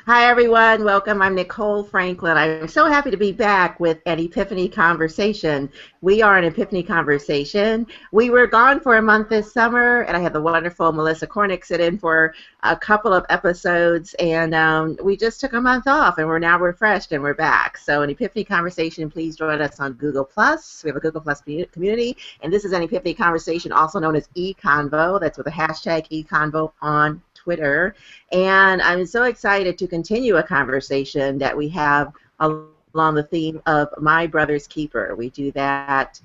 Hi, everyone. Welcome. I'm Nicole Franklin. I'm so happy to be back with an Epiphany conversation. We are an Epiphany conversation. We were gone for a month this summer, and I had the wonderful Melissa Cornick sit in for a couple of episodes, and we just took a month off, and we're now refreshed, and we're back. So an Epiphany conversation, please join us on Google+. We have a Google+ community, and this is an Epiphany conversation, also known as eConvo. That's with the hashtag eConvo on Twitter. And I'm so excited to continue a conversation that we have along the theme of My Brother's Keeper. We do that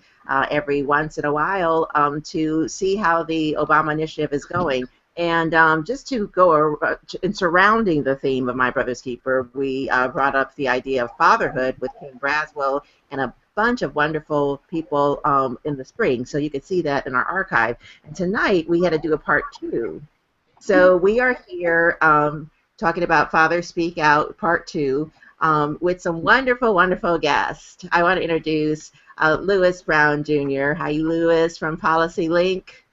every once in a while to see how the Obama initiative is going. And just to go in surrounding the theme of My Brother's Keeper, we brought up the idea of fatherhood with Kim Braswell and a bunch of wonderful people in the spring. So you can see that in our archive. And tonight we had to do a part 2. So we are here talking about Father Speak Out Part 2 with some wonderful, wonderful guests. I want to introduce Lewis Brown Jr. Hi, Lewis from Policy Link.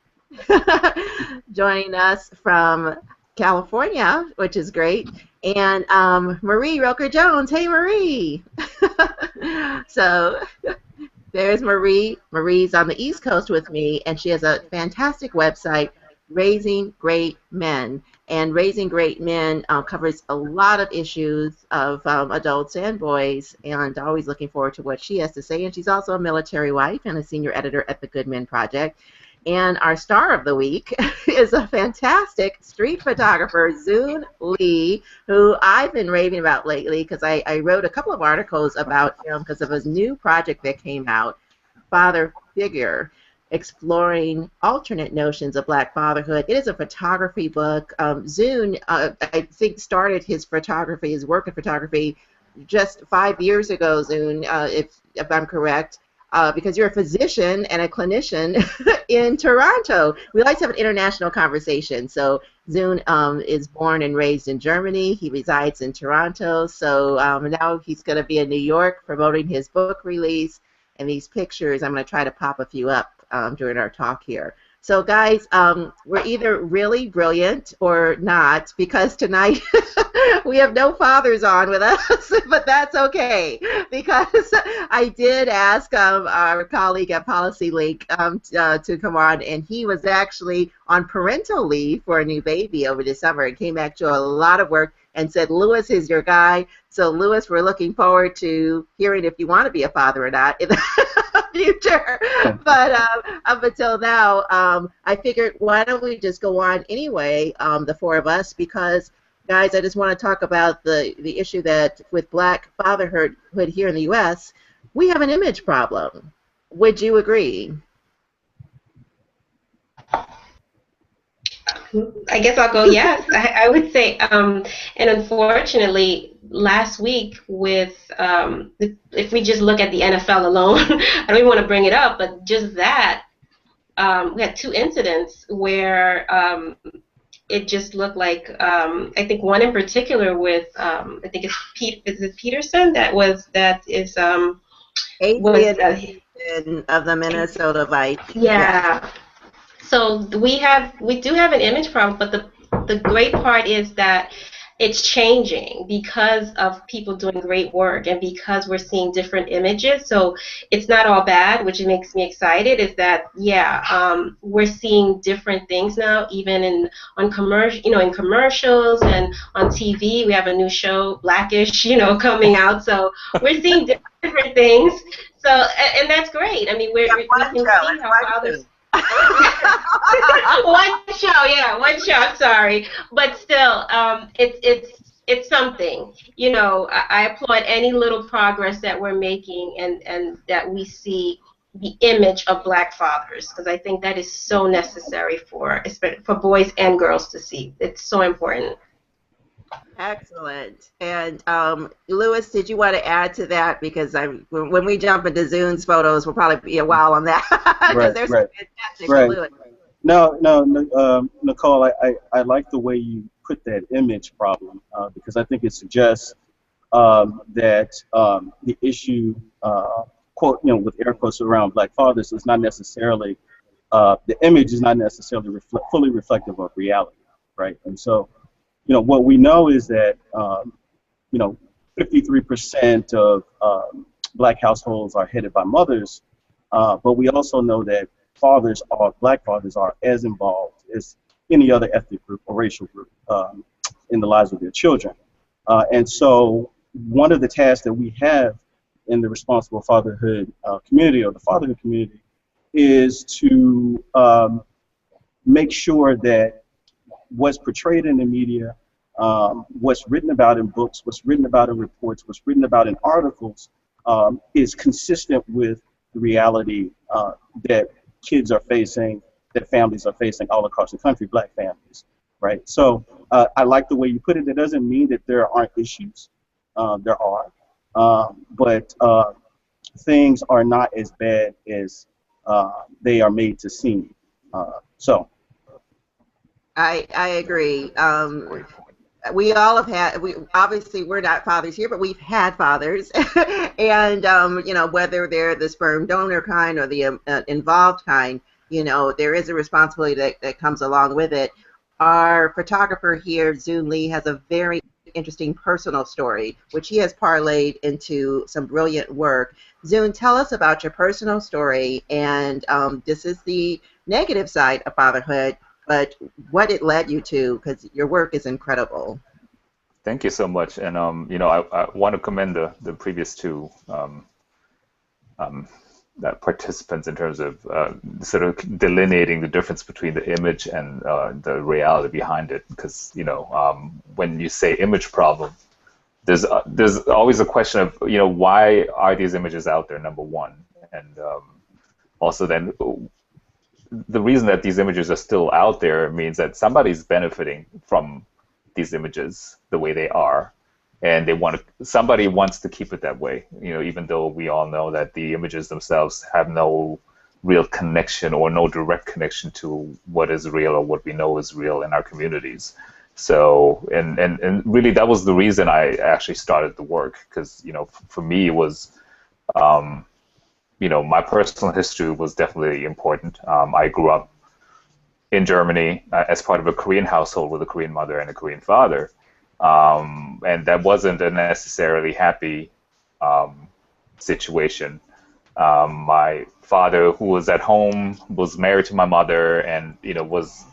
Joining us from California, which is great. And Marie Roker-Jones. Hey, Marie. So there's Marie. Marie's on the East Coast with me, and she has a fantastic website, Raising Great Men. And Raising Great Men covers a lot of issues of adults and boys, and always looking forward to what she has to say. And she's also a military wife and a senior editor at the Good Men Project. And our star of the week is a fantastic street photographer, Zun Lee, who I've been raving about lately because I wrote a couple of articles about him because of his new project that came out, Father Figure, exploring alternate notions of Black fatherhood. It is a photography book. Zun, I think, started his work in photography just 5 years ago, Zun, if I'm correct, because you're a physician and a clinician in Toronto. We like to have an international conversation. So Zun is born and raised in Germany. He resides in Toronto. So now he's going to be in New York promoting his book release. And these pictures, I'm going to try to pop a few up during our talk here. So guys, we're either really brilliant or not, because tonight we have no fathers on with us, but that's okay, because I did ask our colleague at Policy Link to come on, and he was actually on parental leave for a new baby over the summer and came back to a lot of work and said, Lewis is your guy. So Lewis, we're looking forward to hearing if you want to be a father or not in the future. But up until now, I figured, why don't we just go on anyway, the four of us, because, guys, I just want to talk about the issue that with Black fatherhood here in the U.S., we have an image problem. Would you agree? I guess I'll go yes. I would say, and unfortunately, last week with, if we just look at the NFL alone, I don't even want to bring it up, but just that, we had 2 incidents where it just looked like, I think one in particular with, I think is it Peterson is Adrian of the Minnesota Vikings. Yeah. So we do have an image problem, but the great part is that it's changing because of people doing great work and because we're seeing different images. So it's not all bad, which makes me excited. Is that we're seeing different things now, even in commercials and on TV. We have a new show, Blackish, coming out. So we're seeing different things. So and that's great. I mean, we can see how others. one show, I'm sorry, but still, it's something. I applaud any little progress that we're making and that we see the image of Black fathers, because I think that is so necessary for boys and girls to see. It's so important. Excellent. And Lewis, did you want to add to that? Because when we jump into Zun's photos, we'll probably be a while on that. Right. Fantastic. Right. Lewis. No, Nicole, I like the way you put that image problem, because I think it suggests that the issue, quote, with air quotes around Black fathers, is not necessarily, the image is not necessarily fully reflective of reality, right? And so what we know is that, 53% of black households are headed by mothers, but we also know that black fathers are as involved as any other ethnic group or racial group in the lives of their children. And so one of the tasks that we have in the responsible fatherhood community, or the fatherhood community, is to make sure that what's portrayed in the media, what's written about in books, what's written about in reports, what's written about in articles, is consistent with the reality that kids are facing, that families are facing all across the country, black families, right? So I like the way you put it. That doesn't mean that there aren't issues. There are. But things are not as bad as they are made to seem. So I agree. We all have had, obviously we're not fathers here, but we've had fathers. And, whether they're the sperm donor kind or the involved kind, there is a responsibility that comes along with it. Our photographer here, Zun Lee, has a very interesting personal story, which he has parlayed into some brilliant work. Zun, tell us about your personal story, and this is the negative side of fatherhood, but what it led you to, because your work is incredible. Thank you so much, and I want to commend the previous two participants in terms of sort of delineating the difference between the image and the reality behind it. Because when you say image problem, there's always a question of why are these images out there, number one, and also then the reason that these images are still out there means that somebody's benefiting from these images the way they are, and somebody wants to keep it that way. Even though we all know that the images themselves have no real connection or no direct connection to what is real or what we know is real in our communities. So, and really that was the reason I actually started the work, because for me it was my personal history was definitely important. I grew up in Germany as part of a Korean household with a Korean mother and a Korean father. And that wasn't a necessarily happy situation. My father, who was at home, was married to my mother, and was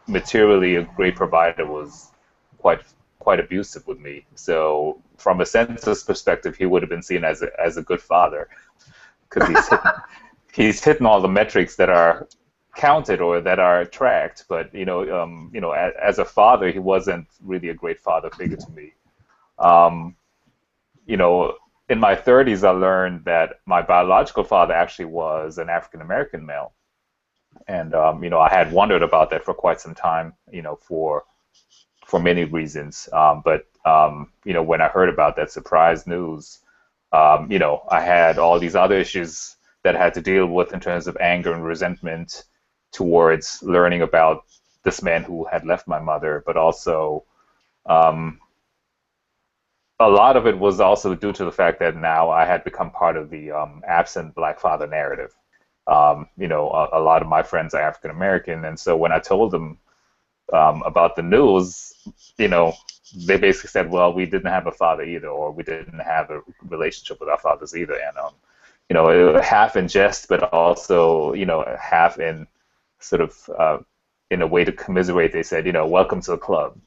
materially a great provider, was quite abusive with me. So from a census perspective, he would have been seen as a good father, because he's hitting all the metrics that are counted or that are tracked. But as a father, he wasn't really a great father figure to me. In my 30s, I learned that my biological father actually was an African American male, and I had wondered about that for quite some time, for many reasons. But when I heard about that surprise news, I had all these other issues that I had to deal with in terms of anger and resentment towards learning about this man who had left my mother, but also a lot of it was also due to the fact that now I had become part of the absent black father narrative. A lot of my friends are African American, and so when I told them about the news, they basically said, well, we didn't have a father either, or we didn't have a relationship with our fathers either. And half in jest, but also half in sort of in a way to commiserate. They said, welcome to the club.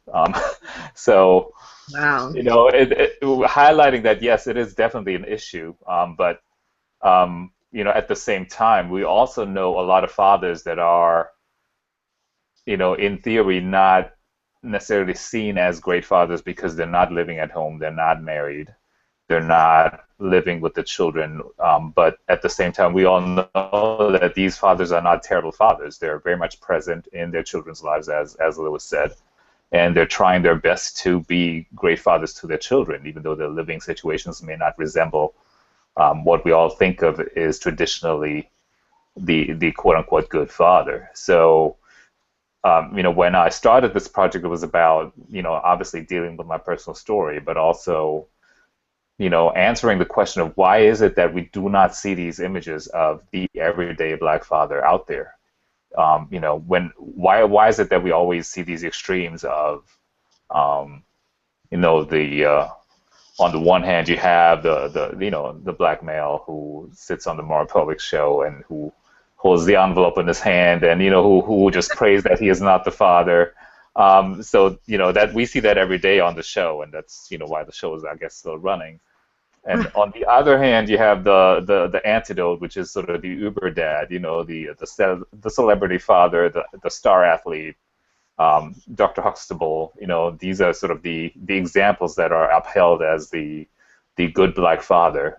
So Wow. highlighting that, yes, it is definitely an issue, but at the same time, we also know a lot of fathers that are in theory not necessarily seen as great fathers because they're not living at home, they're not married, they're not living with the children, but at the same time we all know that these fathers are not terrible fathers. They're very much present in their children's lives, as Lewis said, and they're trying their best to be great fathers to their children, even though their living situations may not resemble what we all think of is traditionally the quote-unquote good father. So when I started this project, it was about, obviously dealing with my personal story, but also, answering the question of why is it that we do not see these images of the everyday black father out there? Why is it that we always see these extremes of, Um, you know, on the one hand, you have the black male who sits on the Maury Povich show and who holds the envelope in his hand, and who just prays that he is not the father. So that we see that every day on the show, and that's why the show is, I guess, still running. And on the other hand, you have the antidote, which is sort of the Uber dad, the celebrity father, the star athlete, Dr. Huxtable. These are sort of the examples that are upheld as the good black father.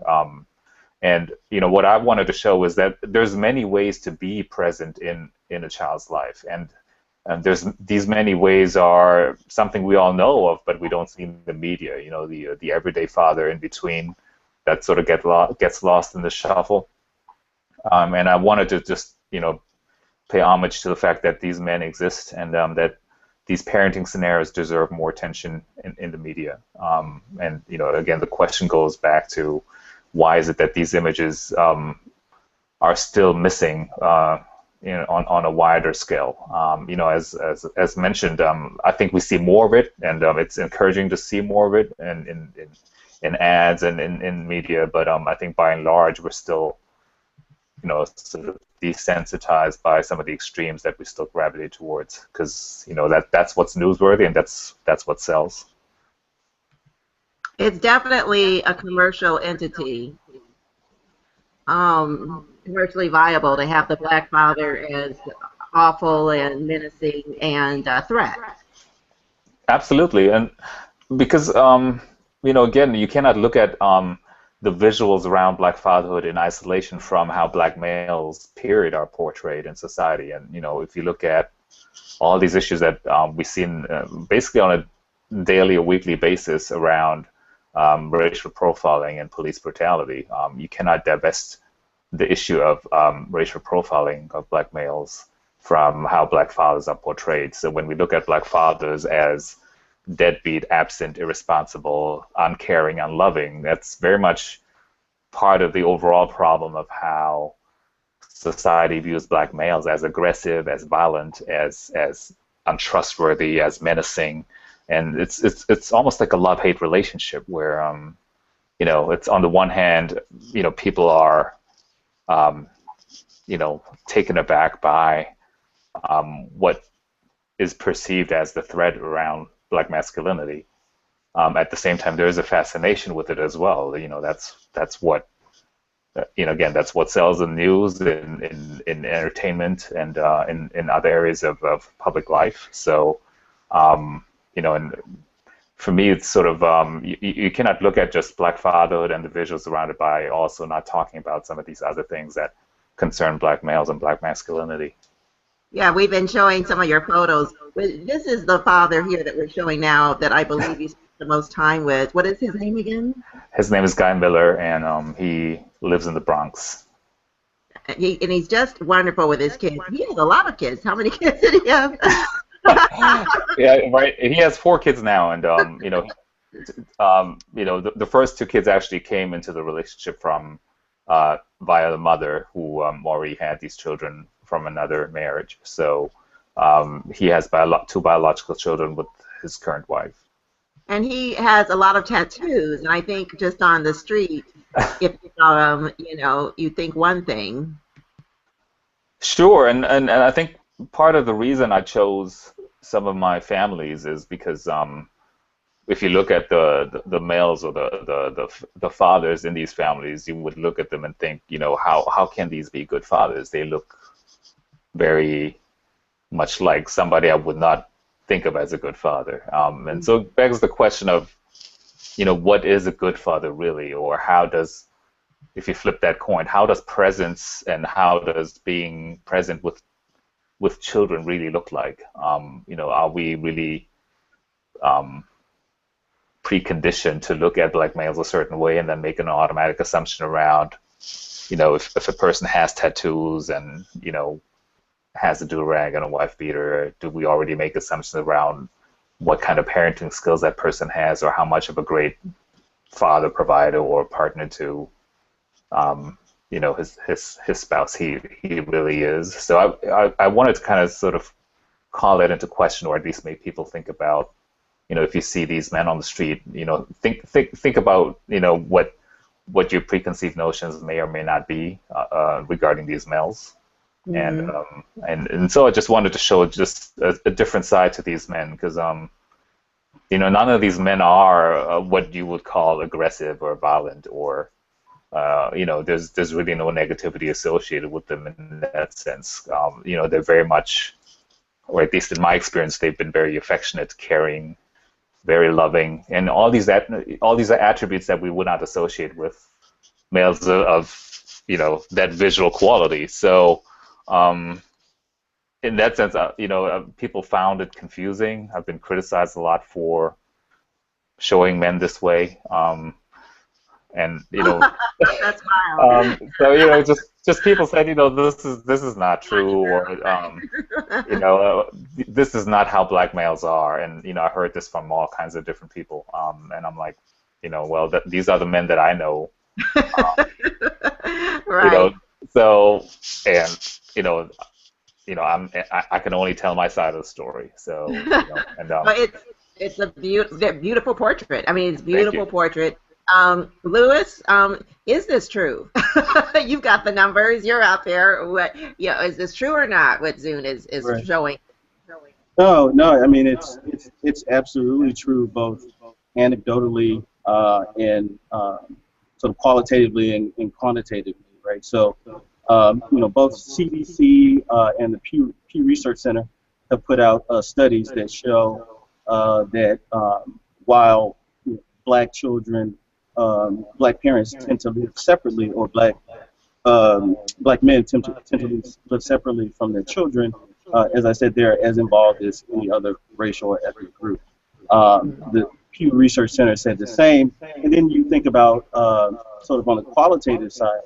And what I wanted to show is that there's many ways to be present in a child's life, and there's these many ways are something we all know of, but we don't see in the media. The everyday father in between that sort of gets lost in the shuffle. And I wanted to just pay homage to the fact that these men exist, and that these parenting scenarios deserve more attention in the media. And again, the question goes back to why is it that these images are still missing on a wider scale? As mentioned, I think we see more of it, and it's encouraging to see more of it in ads and in media. But I think by and large we're still sort of desensitized by some of the extremes that we still gravitate towards, because that's what's newsworthy, and that's what sells. It's definitely a commercial entity. Commercially viable to have the black father as awful and menacing and a threat. Absolutely, and because again, you cannot look at the visuals around Black fatherhood in isolation from how black males, period, are portrayed in society. And if you look at all these issues that we see basically on a daily or weekly basis around racial profiling and police brutality, you cannot divest the issue of racial profiling of black males from how black fathers are portrayed. So when we look at black fathers as deadbeat, absent, irresponsible, uncaring, unloving, that's very much part of the overall problem of how society views black males, as aggressive, as violent, as untrustworthy, as menacing. And it's almost like a love-hate relationship where it's on the one hand, people are taken aback by what is perceived as the threat around black masculinity. At the same time, there is a fascination with it as well. That's what again, that's what sells in news, in entertainment, and in other areas of public life. So and for me, it's sort of you cannot look at just black fatherhood and the visuals around it by also not talking about some of these other things that concern black males and black masculinity. Yeah, we've been showing some of your photos. This is the father here that we're showing now that I believe you spent the most time with. What is his name again? His name is Guy Miller, and he lives in the Bronx. And he's just wonderful with his kids. He has a lot of kids. How many kids did he have? Yeah, right. He has 4 kids now, and the first 2 kids actually came into the relationship from via the mother, who already had these children from another marriage. So he has 2 biological children with his current wife. And he has a lot of tattoos, and I think just on the street, if you think one thing. Sure, and I think part of the reason I chose some of my families is because if you look at the males or the fathers in these families, you would look at them and think, how can these be good fathers? They look very much like somebody I would not think of as a good father. And so it begs the question of, what is a good father really? Or how does, if you flip that coin, how does presence and how does being present with children really look like? Are we really preconditioned to look at black males a certain way and then make an automatic assumption around, if a person has tattoos and, has a do-rag and a wife beater, do we already make assumptions around what kind of parenting skills that person has, or how much of a great father, provider, or partner to his spouse he really is? So I wanted to kind of sort of call that into question, or at least make people think about if you see these men on the street, think about, what your preconceived notions may or may not be regarding these males. And Mm-hmm. and so I just wanted to show just a different side to these men, because none of these men are what you would call aggressive or violent, or there's really no negativity associated with them in that sense. They're very much, or at least in my experience, they've been very affectionate, caring, very loving, and all these are attributes that we would not associate with males of that visual quality. So in that sense, people found it confusing. I've been criticized a lot for showing men this way, and That's wild. so just people said, this is not true, or this is not how black males are, and I heard this from all kinds of different people, and I'm like, well, these are the men that I know, Right. so, and I can only tell my side of the story, so and Well, it's a beautiful portrait. I mean, it's a thank beautiful you. portrait. Lewis, is this true? You've got the numbers. You're out there. Is this true or not? What Zun is Right. showing. No, no. I mean, it's absolutely true, both anecdotally and sort of qualitatively and quantitatively, right? So, both CDC and the Pew Research Center have put out studies that show that while black children, black parents tend to live separately, or black men tend to live separately from their children. As I said, they're as involved as any other racial or ethnic group. The Pew Research Center said the same. And then you think about sort of on the qualitative side,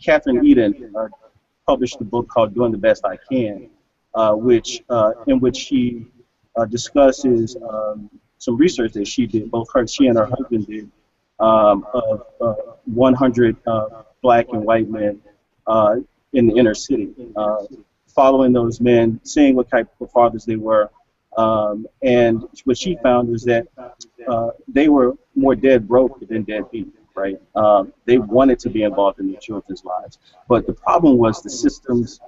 Catherine Eden published a book called Doing the Best I Can, in which she discusses some research that she did, she and her husband did, of 100 black and white men in the inner city, following those men, seeing what type of fathers they were, and what she found is that they were more dead broke than deadbeat, right? They wanted to be involved in their children's lives, but the problem was the systems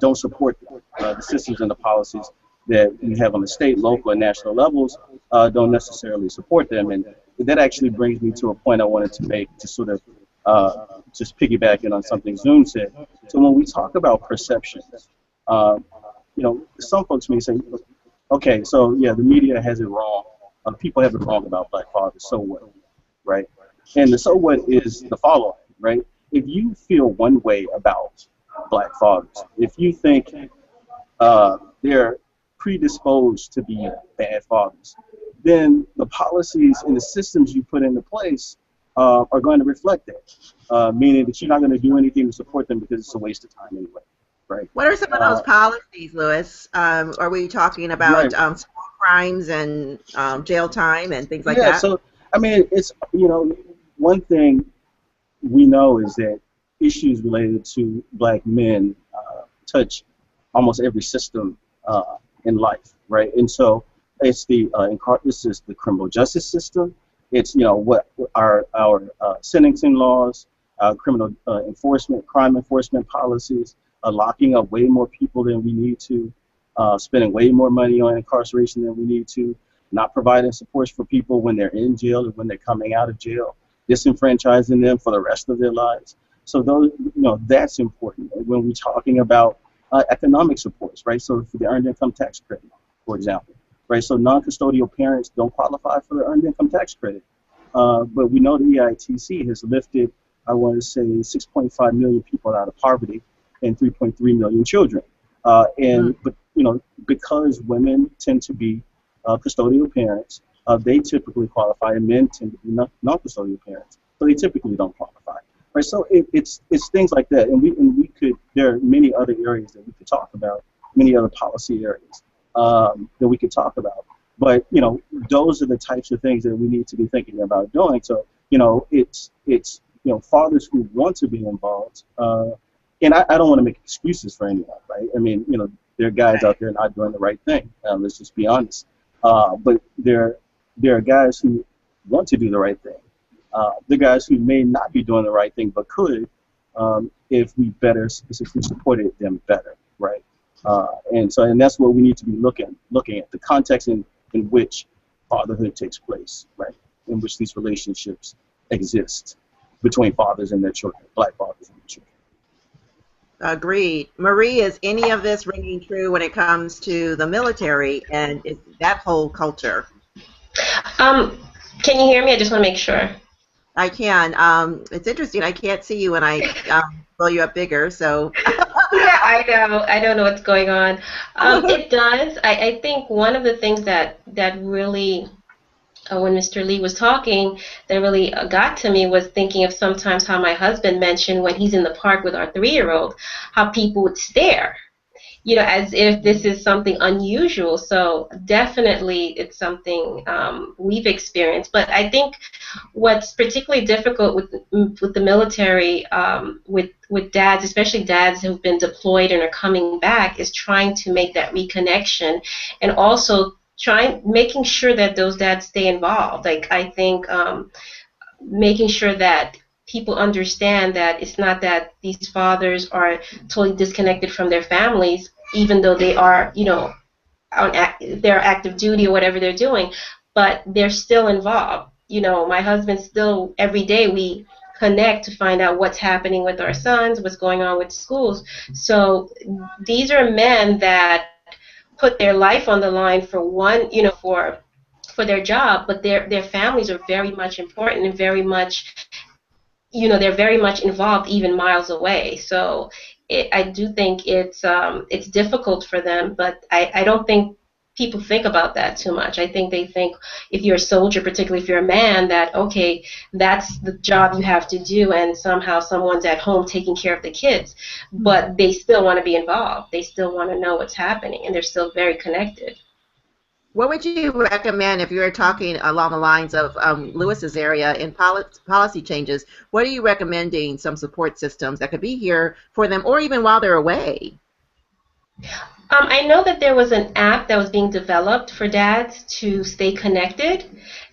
don't support them. The systems and the policies that we have on the state, local, and national levels don't necessarily support them. And that actually brings me to a point I wanted to make, to sort of just piggybacking on something Zun said. So when we talk about perceptions, some folks may say, okay, so yeah, the media has it wrong. People have it wrong about black fathers, so what, right? And the so what is the following, right? If you feel one way about black fathers, if you think they're predisposed to be bad fathers, then the policies and the systems you put into place are going to reflect that, meaning that you're not going to do anything to support them because it's a waste of time anyway, right? What are some of those policies, Lewis? Are we talking about Right. small crimes and jail time and things like Yeah, that? so, I mean, it's, one thing we know is that issues related to black men touch almost every system in life, right? And so it's this is the criminal justice system. It's what our sentencing laws, criminal crime enforcement policies, locking up way more people than we need to, spending way more money on incarceration than we need to, not providing supports for people when they're in jail and when they're coming out of jail, disenfranchising them for the rest of their lives. So those, that's important when we're talking about economic supports, right? So for the earned income tax credit, for example, right? So non-custodial parents don't qualify for the earned income tax credit, but we know the EITC has lifted, I want to say, 6.5 million people out of poverty and 3.3 million children. But because women tend to be custodial parents, they typically qualify, and men tend to be non-custodial parents, so they typically don't qualify. Right, so it's things like that, and we could, there are many other areas that we could talk about, many other policy areas that we could talk about. But those are the types of things that we need to be thinking about doing. So it's fathers who want to be involved, and I don't want to make excuses for anyone, right? I mean There are guys out there not doing the right thing. Let's just be honest. But there are guys who want to do the right thing. The guys who may not be doing the right thing but could, if we supported them better, right? And that's what we need to be looking at the context in which fatherhood takes place, right? In which these relationships exist between fathers and their children, Black fathers and their children. Agreed. Marie, is any of this ringing true when it comes to the military and that whole culture? Can you hear me? I just want to make sure. I can. It's interesting. I can't see you when I blow you up bigger. So. Yeah, I know. I don't know what's going on. It does. I think one of the things that really, when Mr. Lee was talking, that really got to me was thinking of sometimes how my husband mentioned when he's in the park with our 3-year-old, how people would stare, as if this is something unusual. So definitely it's something we've experienced. But I think what's particularly difficult with the military, with dads, especially dads who've been deployed and are coming back, is trying to make that reconnection, and also making sure that those dads stay involved. Like, I think making sure that people understand that it's not that these fathers are totally disconnected from their families, even though they are, they're active duty or whatever they're doing, but they're still involved. My husband still, every day we connect to find out what's happening with our sons, what's going on with schools. So these are men that put their life on the line for one, for their job, but their families are very much important and very much, they're very much involved even miles away. So I do think it's difficult for them, but I don't think people think about that too much. I think they think if you're a soldier, particularly if you're a man, that, okay, that's the job you have to do, and somehow someone's at home taking care of the kids. But they still want to be involved. They still want to know what's happening, and they're still very connected. What would you recommend if you were talking along the lines of Lewis's area in policy changes? What are you recommending some support systems that could be here for them, or even while they're away? I know that there was an app that was being developed for dads to stay connected,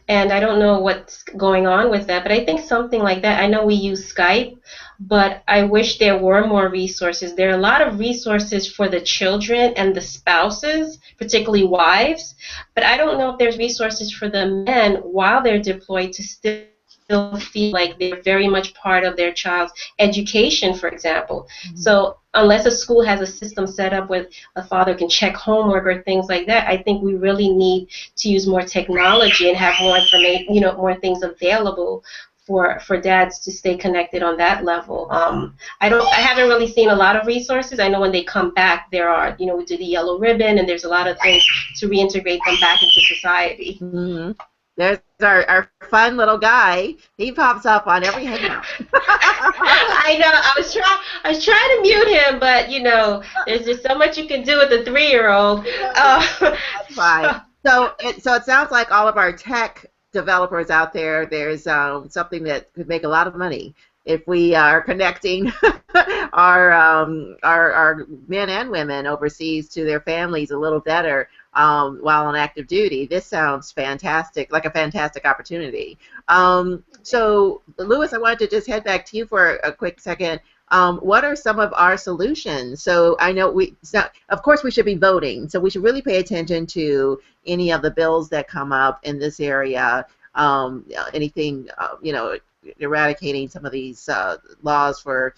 and I don't know what's going on with that, but I think something like that. I know we use Skype, but I wish there were more resources. There are a lot of resources for the children and the spouses, particularly wives, but I don't know if there's resources for the men while they're deployed to still feel like they're very much part of their child's education, for example. Mm-hmm. So unless a school has a system set up where a father can check homework or things like that, I think we really need to use more technology and have more information, more things available for dads to stay connected on that level. I haven't really seen a lot of resources. I know when they come back, there are, we do the yellow ribbon, and there's a lot of things to reintegrate them back into society. Mm-hmm. There's our fun little guy. He pops up on every hangout. I know. I was trying to mute him, but there's just so much you can do with a 3-year-old. That's fine. So it sounds like all of our tech developers out there, there's something that could make a lot of money if we are connecting our men and women overseas to their families a little better while on active duty. This sounds fantastic, like a fantastic opportunity. So, Lewis, I wanted to just head back to you for a quick second. What are some of our solutions? So I know of course we should be voting, so we should really pay attention to any of the bills that come up in this area, anything, eradicating some of these laws for,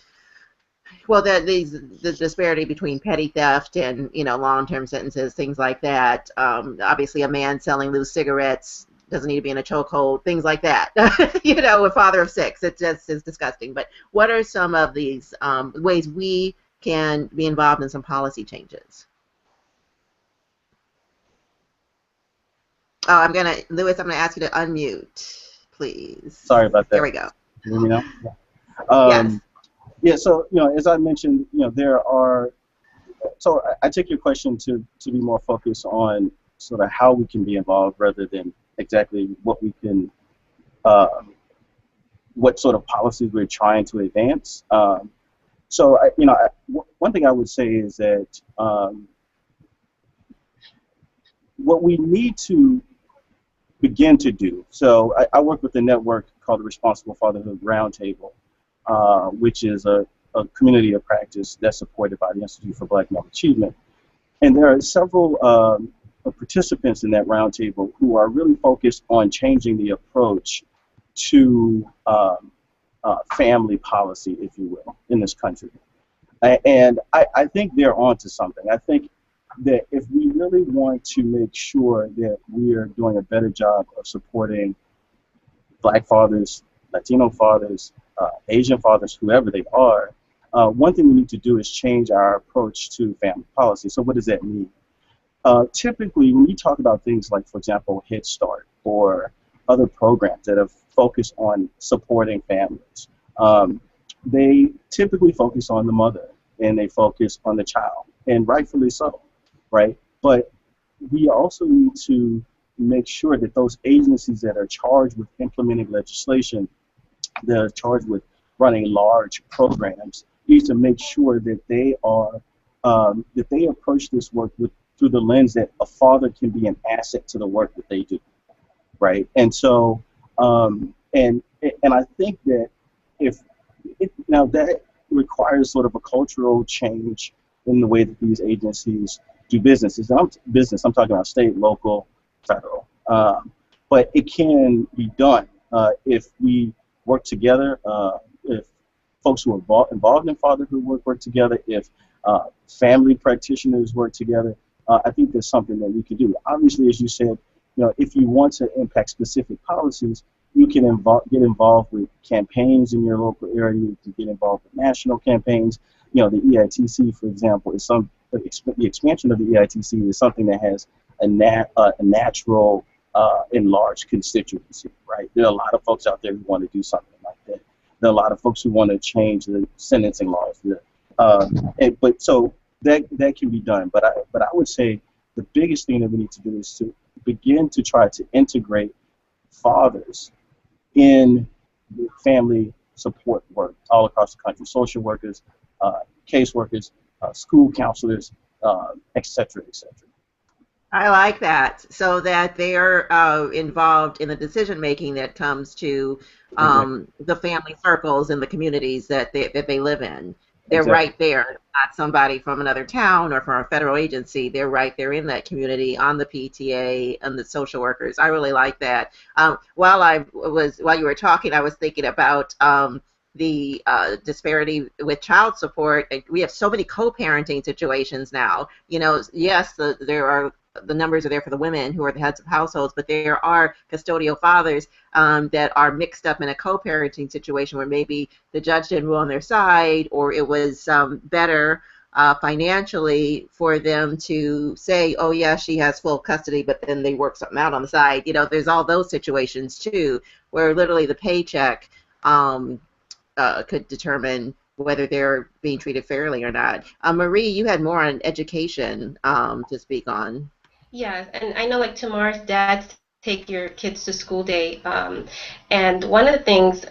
well, the disparity between petty theft and, long-term sentences, things like that. Obviously, a man selling loose cigarettes doesn't need to be in a chokehold, things like that. A father of 6, it just is disgusting. But what are some of these ways we can be involved in some policy changes? Oh, Lewis, I'm gonna ask you to unmute, please. Sorry about that. There we go. Can you hear me now? Yes. Yeah, so, as I mentioned, there are, so I take your question to be more focused on sort of how we can be involved rather than exactly what we can, what sort of policies we're trying to advance. So, one thing I would say is that what we need to begin to do. So I work with a network called the Responsible Fatherhood Roundtable, which is a community of practice that's supported by the Institute for Black Male Achievement. And there are several participants in that roundtable who are really focused on changing the approach to family policy, if you will, in this country. And I think they're onto something. I think that if we really want to make sure that we are doing a better job of supporting Black fathers, Latino fathers, Asian fathers, whoever they are, one thing we need to do is change our approach to family policy. So what does that mean? Typically, when you talk about things like, for example, Head Start or other programs that have focused on supporting families, they typically focus on the mother and they focus on the child, and rightfully so, right? But we also need to make sure that those agencies that are charged with implementing legislation, that are charged with running large programs, need to make sure that they are that they approach this work through the lens that a father can be an asset to the work that they do, right? And so, and I think that now that requires sort of a cultural change in the way that these agencies do businesses. And I'm talking about state, local, federal. But it can be done if we work together, if folks who are involved in fatherhood work together, if family practitioners work together. I think there's something that we can do. Obviously, as you said, if you want to impact specific policies, you can get involved with campaigns in your local area. You can get involved with national campaigns. The EITC, for example, is the expansion of the EITC is something that has a natural enlarged constituency, right? There are a lot of folks out there who want to do something like that. There are a lot of folks who want to change the sentencing laws. But so that can be done. But I would say the biggest thing that we need to do is to begin to try to integrate fathers in the family support work all across the country, social workers, caseworkers, school counselors, et cetera, et cetera. I like that, so that they're involved in the decision making that comes to the family circles and the communities that they live in. They're right there, not somebody from another town or from a federal agency. They're right there in that community, on the PTA and the social workers. I really like that. While you were talking, I was thinking about the disparity with child support. We have so many co-parenting situations now. Yes, the numbers are there for the women who are the heads of households, but there are custodial fathers that are mixed up in a co-parenting situation where maybe the judge didn't rule on their side, or it was better financially for them to say, oh yeah, she has full custody, but then they work something out on the side. There's all those situations too, where literally the paycheck could determine whether they're being treated fairly or not. Marie, you had more on education to speak on. Yeah, and I know like tomorrow's dads take your kids to school day, and one of the things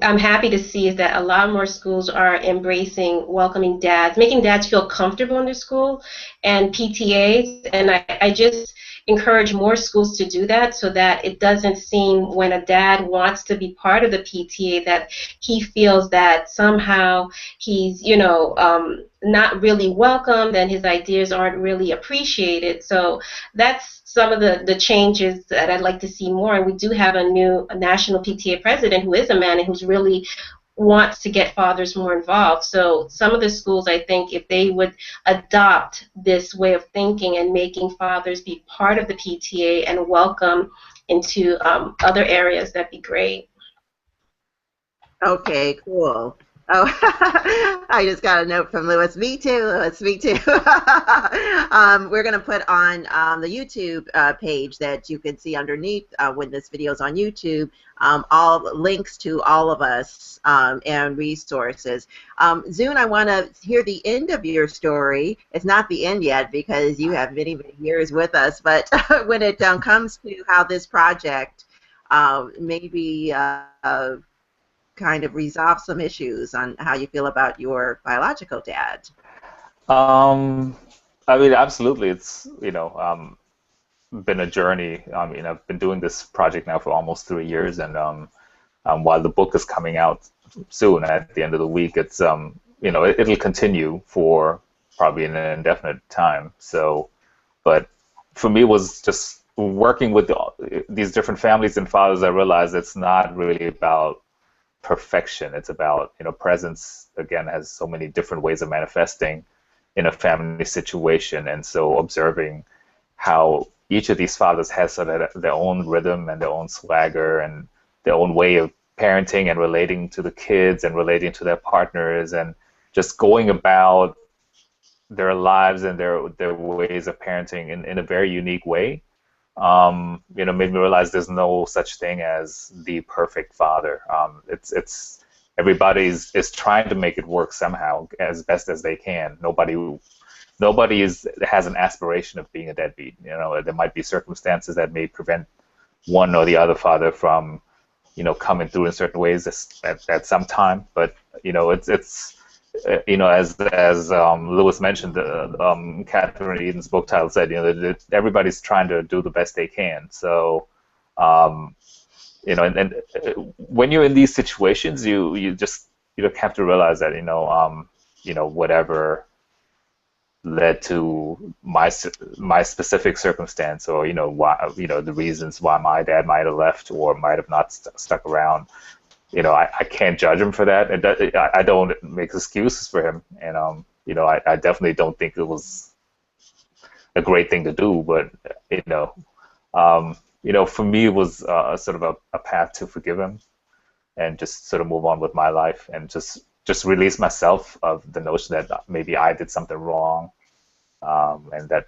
I'm happy to see is that a lot more schools are embracing welcoming dads, making dads feel comfortable in their school, and PTAs, and I just encourage more schools to do that so that it doesn't seem when a dad wants to be part of the PTA that he feels that somehow he's, not really welcomed and his ideas aren't really appreciated. So that's some of the changes that I'd like to see more. And we do have a new national PTA president who is a man and who's really wants to get fathers more involved. So some of the schools, I think, if they would adopt this way of thinking and making fathers be part of the PTA and welcome into other areas, that'd be great. Okay, cool. Oh, I just got a note from Lewis. Me too, Lewis. Me too. We're going to put on the YouTube page that you can see underneath when this video is on YouTube, all links to all of us and resources. Zun, I want to hear the end of your story. It's not the end yet because you have many, many years with us, but when it comes to how this project maybe kind of resolve some issues on how you feel about your biological dad. I mean, absolutely. It's been a journey. I mean, I've been doing this project now for almost 3 years, and while the book is coming out soon at the end of the week, it's it'll continue for probably an indefinite time. So, but for me, it was just working with these different families and fathers. I realized it's not really about perfection. It's about, presence, again, has so many different ways of manifesting in a family situation, and so observing how each of these fathers has sort of their own rhythm and their own swagger and their own way of parenting and relating to the kids and relating to their partners and just going about their lives and their ways of parenting in a very unique way. Made me realize there's no such thing as the perfect father. It's everybody's is trying to make it work somehow as best as they can. Nobody has an aspiration of being a deadbeat. There might be circumstances that may prevent one or the other father from, coming through in certain ways at some time. But it's as Lewis mentioned, Catherine Eden's book title said, that everybody's trying to do the best they can. So, and when you're in these situations, you just have to realize that whatever led to my specific circumstance, or why the reasons why my dad might have left or might have not stuck around. I can't judge him for that. I don't make excuses for him, and I definitely don't think it was a great thing to do. But for me, it was sort of a path to forgive him and just sort of move on with my life and just release myself of the notion that maybe I did something wrong, and that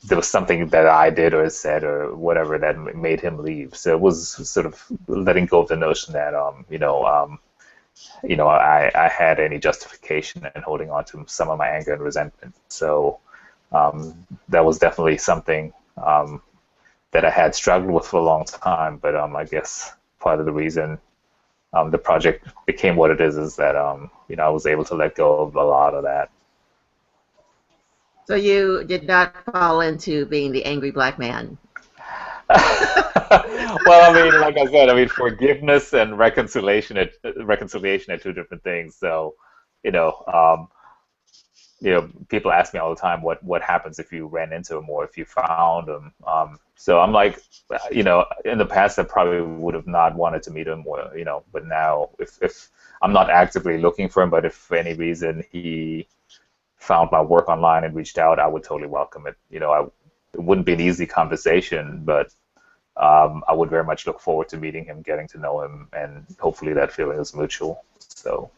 there was something that I did or said or whatever that made him leave. So it was sort of letting go of the notion that I had any justification in holding on to some of my anger and resentment. So that was definitely something that I had struggled with for a long time. But I guess part of the reason the project became what it is that I was able to let go of a lot of that. So you did not fall into being the angry black man. Well, like I said, forgiveness and reconciliation are two different things. So, people ask me all the time what happens if you ran into him or if you found him. So I'm like, in the past I probably would have not wanted to meet him, or but now if I'm not actively looking for him, but if for any reason he found my work online and reached out, I would totally welcome it. It wouldn't be an easy conversation, but I would very much look forward to meeting him, getting to know him, and hopefully that feeling is mutual. So.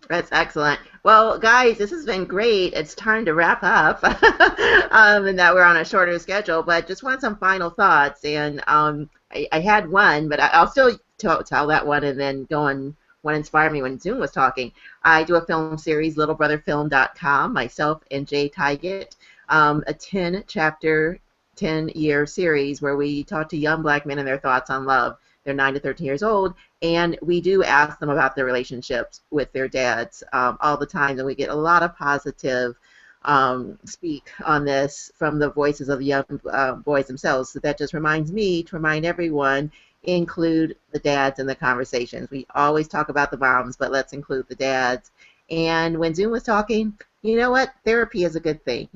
That's excellent. Well, guys, this has been great. It's time to wrap up, and that we're on a shorter schedule. But just want some final thoughts. And I had one, but I'll still tell that one, and then go on what inspired me when Zun was talking. I do a film series, littlebrotherfilm.com, myself and Jay Tyget, a 10-chapter, 10-year series where we talk to young black men and their thoughts on love. They're 9 to 13 years old, and we do ask them about their relationships with their dads all the time, and we get a lot of positive speak on this from the voices of the young boys themselves. So that just reminds me to remind everyone, include the dads in the conversations. We always talk about the moms, but let's include the dads. And when Zun was talking, you know what? Therapy is a good thing.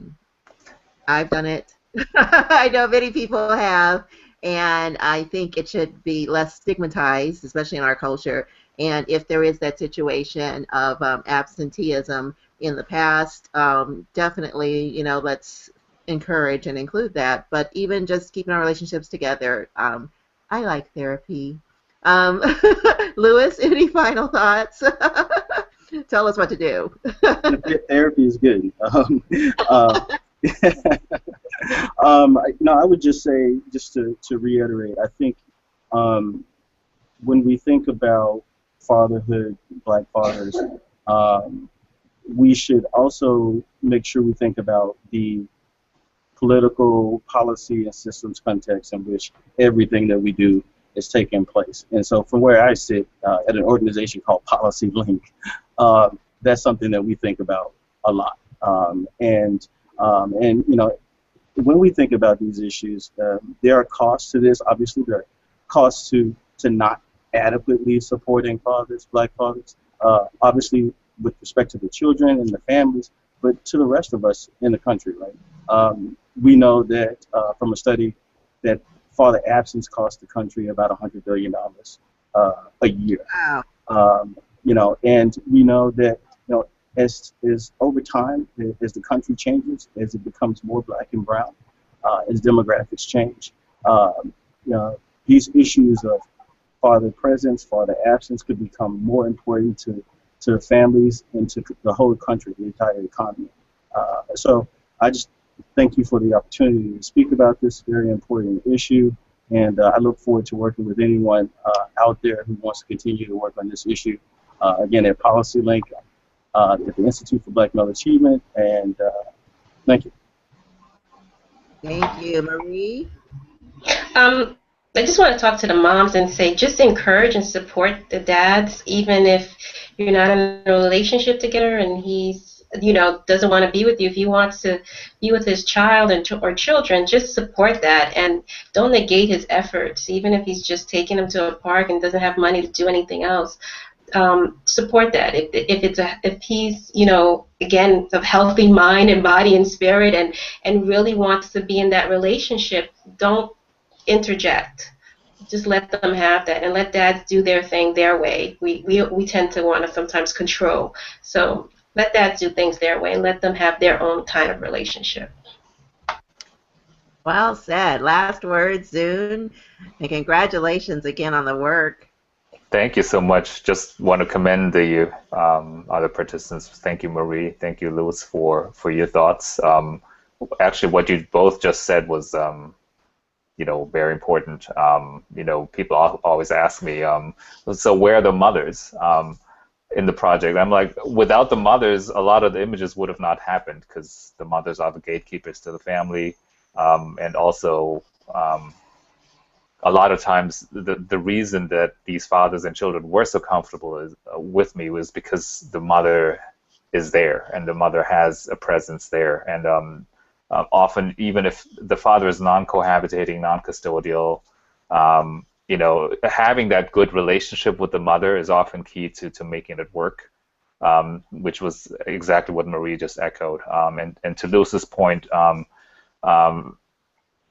I've done it. I know many people have. And I think it should be less stigmatized, especially in our culture. And if there is that situation of absenteeism in the past, definitely, let's encourage and include that. But even just keeping our relationships together, I like therapy. Lewis, any final thoughts? Tell us what to do. Therapy is good. I would just say, just to reiterate, I think when we think about fatherhood, black fathers, we should also make sure we think about the political, policy, and systems context in which everything that we do is taking place. And so from where I sit at an organization called Policy Link, that's something that we think about a lot. And And when we think about these issues, there are costs to this. Obviously, there are costs to not adequately supporting fathers, black fathers. Obviously, with respect to the children and the families, but to the rest of us in the country, right? We know that from a study that father absence costs the country about $100 billion a year. Wow. And we know that as over time, as the country changes, as it becomes more black and brown, as demographics change, these issues of father presence, father absence could become more important to families and to the whole country, the entire economy. So I just thank you for the opportunity to speak about this very important issue, and I look forward to working with anyone out there who wants to continue to work on this issue. Again, at Policy Link, at the Institute for Black Male Achievement, and thank you. Thank you, Marie. I just want to talk to the moms and say, just encourage and support the dads, even if you're not in a relationship together and he's, doesn't want to be with you. If he wants to be with his child or children, just support that and don't negate his efforts, even if he's just taking them to a park and doesn't have money to do anything else. Support that. If he's again of healthy mind and body and spirit and really wants to be in that relationship, don't interject. Just let them have that and let dads do their thing their way. We tend to want to sometimes control. So let dads do things their way and let them have their own kind of relationship. Well said. Last words, Zun. And congratulations again on the work. Thank you so much. Just want to commend the other participants. Thank you, Marie. Thank you, Louis, for your thoughts. Actually, what you both just said was very important. People always ask me, so where are the mothers in the project? I'm like, without the mothers, a lot of the images would have not happened, because the mothers are the gatekeepers to the family, and also a lot of times the reason that these fathers and children were so comfortable with me was because the mother is there and the mother has a presence there, and often, even if the father is non-cohabitating, non-custodial, having that good relationship with the mother is often key to making it work, which was exactly what Marie just echoed. And to Lewis's point,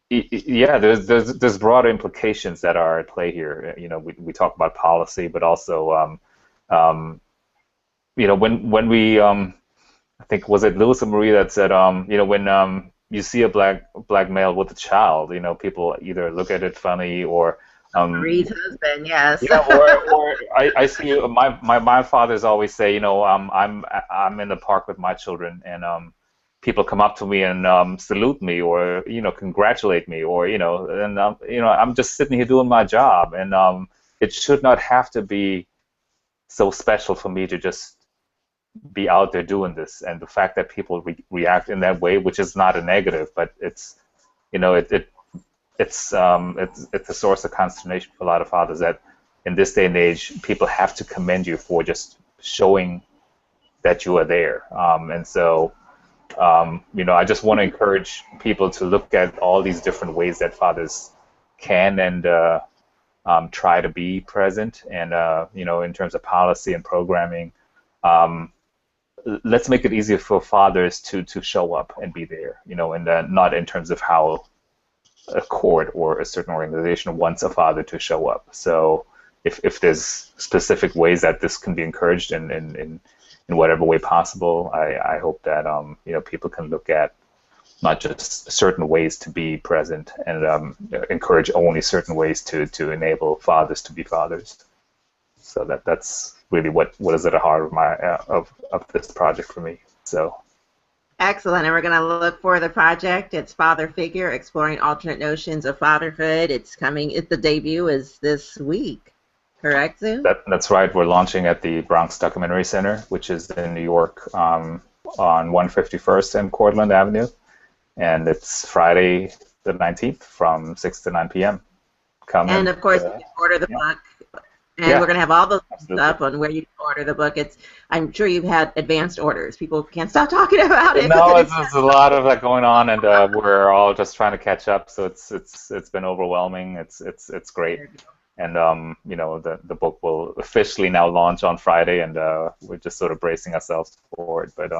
there's broader implications that are at play here. We talk about policy, but also, when we I think, was it Lewis and Marie that said, when you see a black male with a child, people either look at it funny or Marie's husband, yes. Yeah, or I see my fathers always say, I'm in the park with my children, and people come up to me and salute me, or congratulate me, or and I'm just sitting here doing my job, and it should not have to be so special for me to just be out there doing this. And the fact that people react in that way, which is not a negative, but it's it's a source of consternation for a lot of fathers, that in this day and age people have to commend you for just showing that you are there. And so I just want to encourage people to look at all these different ways that fathers can and try to be present, and in terms of policy and programming, let's make it easier for fathers to show up and be there, and not in terms of how a court or a certain organization wants a father to show up. So if there's specific ways that this can be encouraged in whatever way possible, I hope that people can look at not just certain ways to be present and encourage only certain ways to enable fathers to be fathers. So that's really what is at the heart of my of this project for me. So excellent. And we're going to look for the project. It's Father Figure: Exploring Alternate Notions of Fatherhood. It's coming. The debut is this week. Correct, Zun? That's right. We're launching at the Bronx Documentary Center, which is in New York, on 151st and Cortlandt Avenue, and it's Friday the 19th from 6 to 9 p.m. Come and of course, you can order the book And Yeah, we're going to have all the absolutely. stuff on where you can order the book. I'm sure you've had advanced orders. People can't stop talking about it No, because it's, it's there's a lot of that going on, and we're all just trying to catch up. So it's been overwhelming. It's great, and the book will officially now launch on Friday, and we're just sort of bracing ourselves for it. But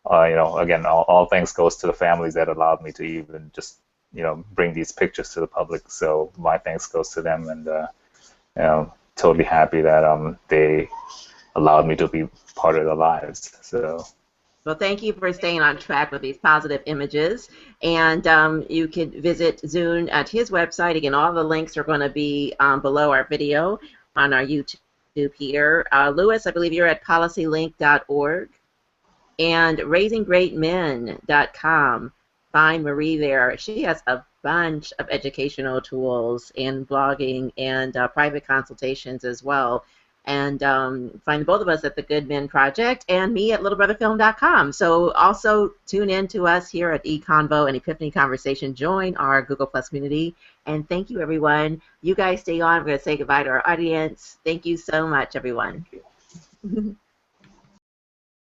again, all thanks goes to the families that allowed me to even just bring these pictures to the public. So my thanks goes to them, and totally happy that they allowed me to be part of their lives. So. Well, thank you for staying on track with these positive images. And you can visit Zun at his website. Again, all the links are going to be below our video on our YouTube here. Lewis, I believe you're at policylink.org and raisinggreatmen.com. Find Marie there. She has a bunch of educational tools and blogging and private consultations as well. And find both of us at the Good Men Project and me at littlebrotherfilm.com. So also tune in to us here at eConvo and Epiphany Conversation. Join our Google Plus community. And thank you, everyone. You guys stay on. We're going to say goodbye to our audience. Thank you so much, everyone.